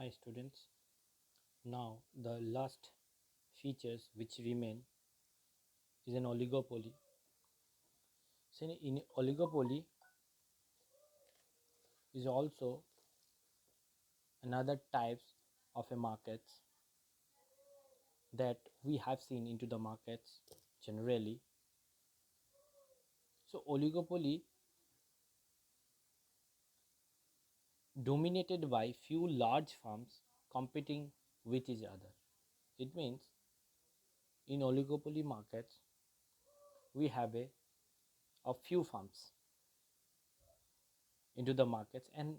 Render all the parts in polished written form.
Hi students. Now the last features which remain is an oligopoly. So in oligopoly is also another types of a markets that we have seen into the markets generally. So oligopoly dominated by few large firms competing with each other. It means in oligopoly markets we have a few firms into the markets, and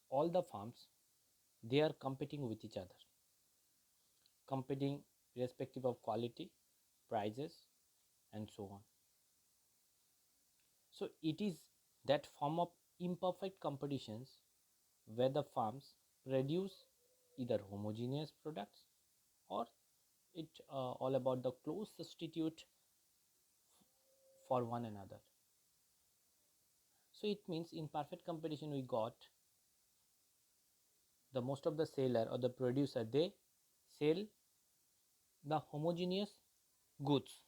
all the firms they are competing with each other, competing irrespective of quality, prices, and so on. So it is that form of imperfect competitions where the firms produce either homogeneous products or it all about the close substitute for one another. So it means in perfect competition we got the most of the seller or the producer they sell the homogeneous goods.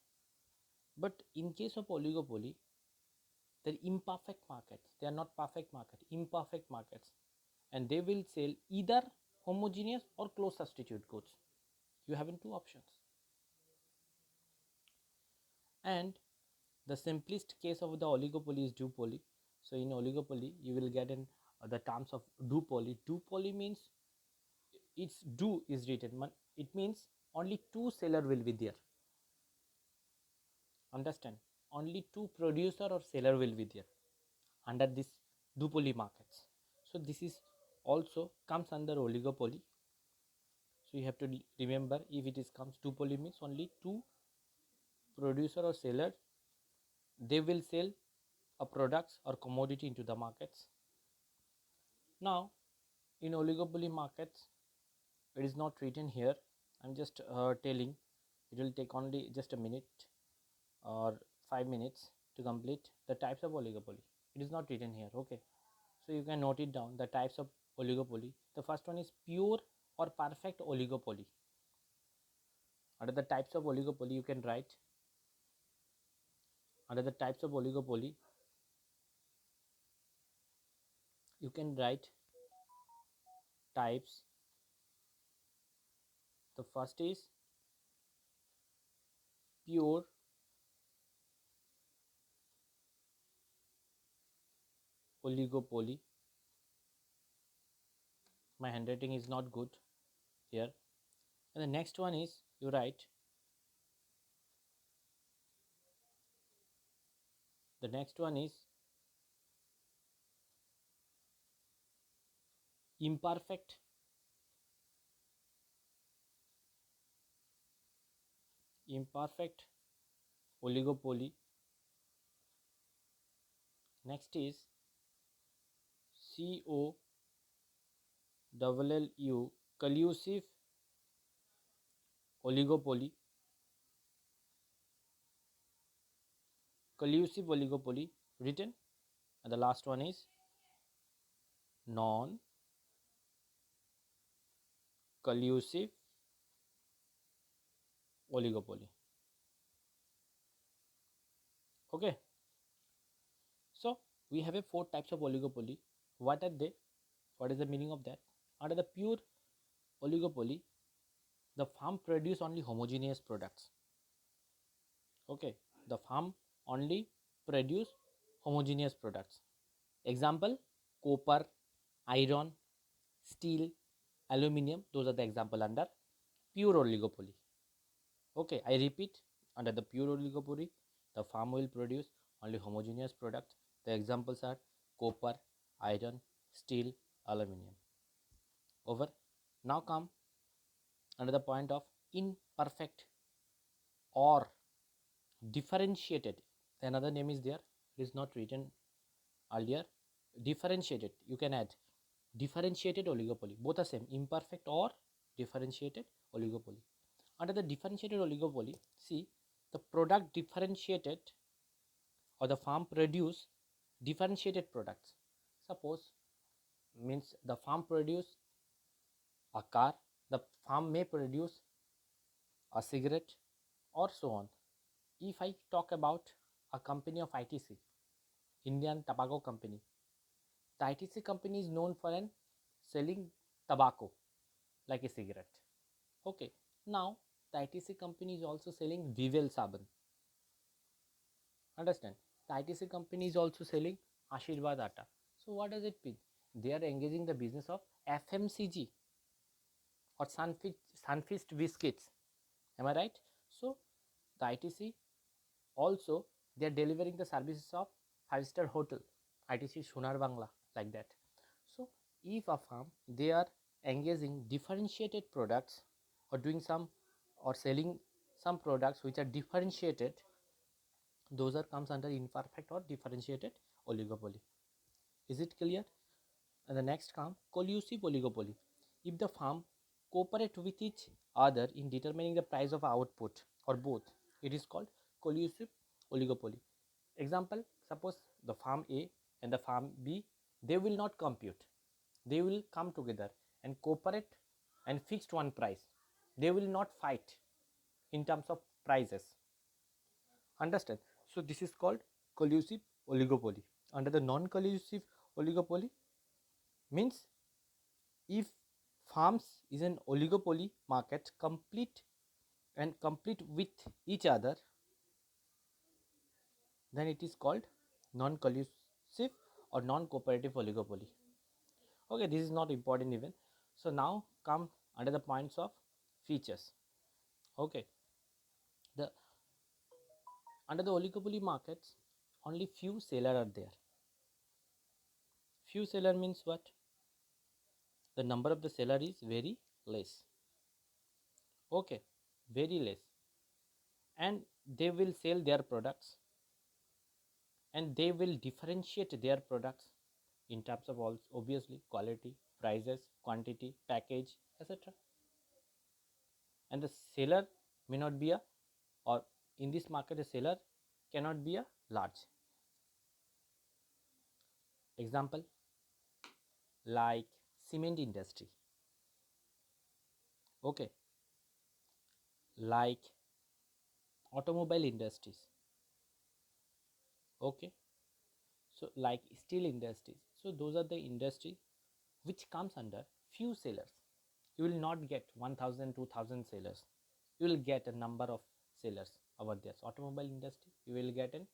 But in case of oligopoly, they're imperfect markets. They are not perfect market, imperfect markets, and they will sell either homogeneous or close substitute goods. You have in two options. And the simplest case of the oligopoly is duopoly. So in oligopoly, you will get in the terms of duopoly. Duopoly means its do is written. It means only two seller will be there. Understand? Only two producer or seller will be there under this duopoly markets. So this is also comes under oligopoly. So you have to remember, if it is comes duopoly means only two producer or seller they will sell a products or commodity into the markets. Now in oligopoly markets it is not written here. I'm just telling, it will take only just a minute or 5 minutes to complete the types of oligopoly. It is not written here. Okay, so you can note it down, the types of oligopoly. The first one is pure or perfect oligopoly. Under the types of oligopoly you can write, under the types of oligopoly you can write types. The first is pure oligopoly. My handwriting is not good here. And the next one is you write, the next one is imperfect oligopoly. Next is COLLU, collusive oligopoly. Collusive oligopoly written. And the last one is non collusive oligopoly. Okay, so we have a four types of oligopoly. What are they? What is the meaning of that? Under the pure oligopoly, the farm produce only homogeneous products. Okay, the farm only produce homogeneous products. Example, copper, iron, steel, aluminium. Those are the example under pure oligopoly. Okay, I repeat, under the pure oligopoly, the farm will produce only homogeneous products. The examples are copper, iron, steel, aluminium. Over. Now come under the point of imperfect or differentiated. Another name is there, it is not written earlier. Differentiated, you can add differentiated oligopoly. Both are same, imperfect or differentiated oligopoly. Under the differentiated oligopoly, see, the product differentiated or the farm produce differentiated products. Suppose means the farm produce a car, the farm may produce a cigarette, or so on. If I talk about a company of ITC, Indian Tobacco Company, the ITC company is known for selling tobacco like a cigarette. Okay, now the ITC company is also selling Vivel Sabun. Understand? The ITC company is also selling Ashirwad Atta. So what does it mean? They are engaging the business of FMCG or Sunfeast biscuits. Am I right? So the ITC also, they are delivering the services of five-star hotel, ITC Sonar Bangla, like that. So if a farm, they are engaging differentiated products or doing some or selling some products which are differentiated, those are comes under imperfect or differentiated oligopoly. Is it clear? And the next comes collusive oligopoly. If the farm cooperate with each other in determining the price of output or both, it is called collusive oligopoly. Example, suppose the farm A and the farm B, they will not compute. They will come together and cooperate and fixed one price. They will not fight in terms of prices. Understand? So this is called collusive oligopoly. Under the non-collusive oligopoly means if farms is an oligopoly market complete with each other, then it is called non-collusive or non-cooperative oligopoly. Okay, this is not important even. So now come under the points of features. Okay, the under the oligopoly markets, only few seller are there. Few seller means what? The number of the seller is very less. Okay, very less, and they will sell their products and they will differentiate their products in terms of all obviously quality, prices, quantity, package, etc. And the seller may not be a, or in this market a seller cannot be a large. Example, like cement industry. Okay, like automobile industries. Okay, so like steel industries. So those are the industry which comes under few sellers. You will not get 1000 2000 sellers. You will get a number of sellers over there. So automobile industry, you will get in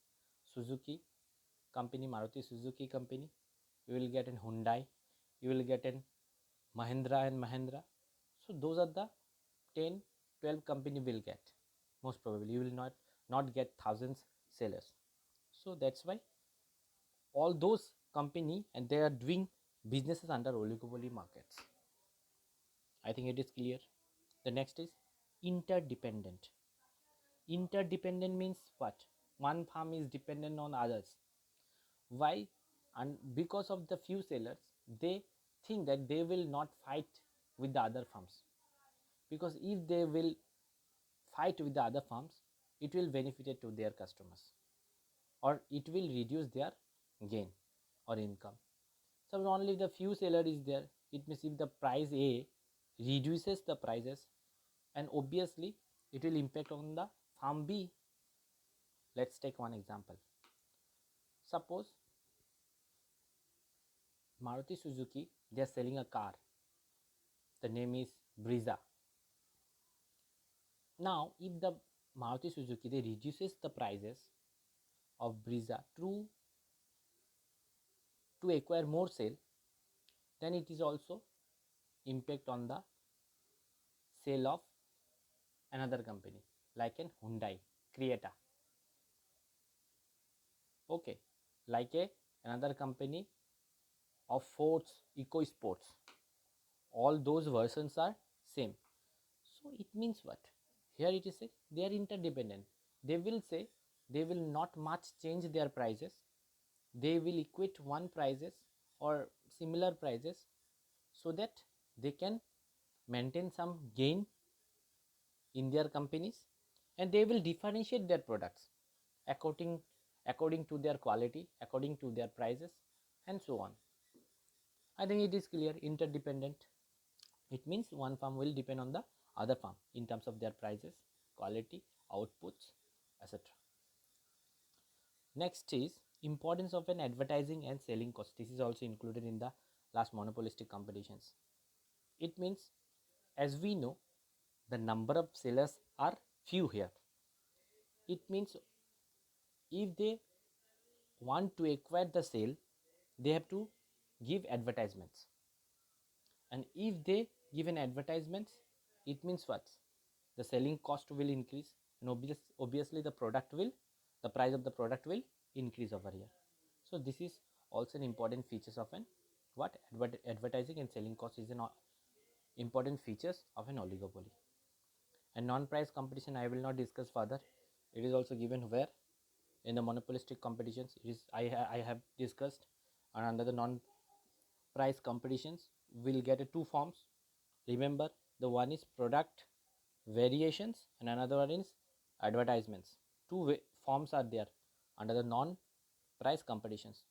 Suzuki company, Maruti Suzuki company, you will get in Hyundai, you will get in Mahindra and Mahindra. So those are the 10 12 company will get. Most probably you will not get thousands sellers. So that's why all those company and they are doing businesses under oligopoly markets. I think it is clear. The next is interdependent. Interdependent means what? One farm is dependent on others. Why? And because of the few sellers, they think that they will not fight with the other farms. Because if they will fight with the other farms, it will benefit to their customers or it will reduce their gain or income. So only the few seller is there. It means if the price A reduces the prices, and obviously it will impact on the farm B. Let's take one example. Suppose Maruti Suzuki, they are selling a car. The name is Brezza. Now, if the Maruti Suzuki they reduces the prices of Brezza to acquire more sale, then it is also impact on the sale of another company like an Hyundai Creta. Okay, like another company of Ford's EcoSports. All those versions are same. So it means what? Here it is say they are interdependent. They will say they will not much change their prices. They will equate one prices or similar prices so that they can maintain some gain in their companies, and they will differentiate their products according to their quality, according to their prices, and so on. I think it is clear. Interdependent. It means one farm will depend on the other farm in terms of their prices, quality, outputs, etc. Next is importance of an advertising and selling cost. This is also included in the last monopolistic competitions. It means, as we know, the number of sellers are few here. It means if they want to acquire the sale, they have to give advertisements. And if they give an advertisements, it means what? The selling cost will increase, and obviously the price of the product will increase over here. So this is also an important features of an advertising and selling cost is an important features of an oligopoly. And non-price competition I will not discuss further. It is also given where in the monopolistic competitions it is I have discussed, and under the non-price competitions we'll get two forms. Remember, the one is product variations and another one is advertisements. Two forms are there under the non-price competitions.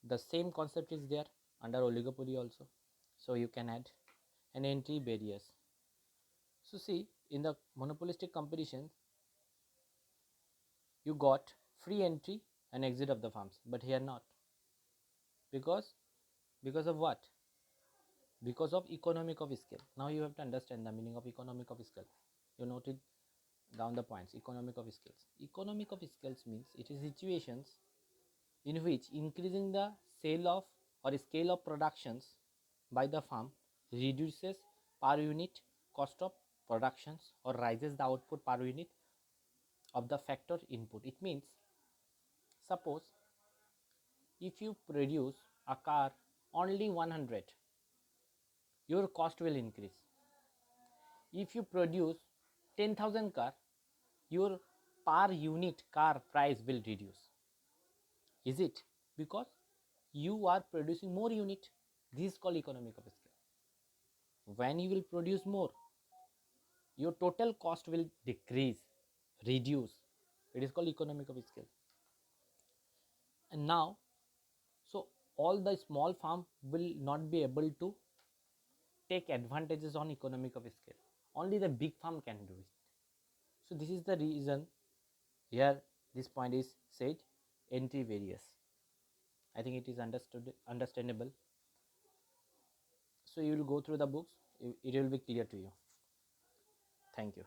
The same concept is there under oligopoly also. So you can add an entry barriers. So see, in the monopolistic competition you got free entry and exit of the farms, but here not. Because of what? Because of economic of scale. Now you have to understand the meaning of economic of scale. You noted down the points. Economic of scales. Economic of scales means it is situations in which increasing the sale of or scale of productions by the farm reduces per unit cost of productions or rises the output per unit of the factor input. It means, suppose if you produce a car only 100, your cost will increase. If you produce 10,000 car, your per unit car price will reduce. Is it? Because you are producing more unit. This is called economic of scale. When you will produce more, your total cost will decrease, reduce. It is called economic of scale. And now, so all the small farm will not be able to take advantages on economic of scale. Only the big farm can do it. So this is the reason here this point is said entry barriers. I think it is understandable. So you will go through the books, it will be clear to you. Thank you.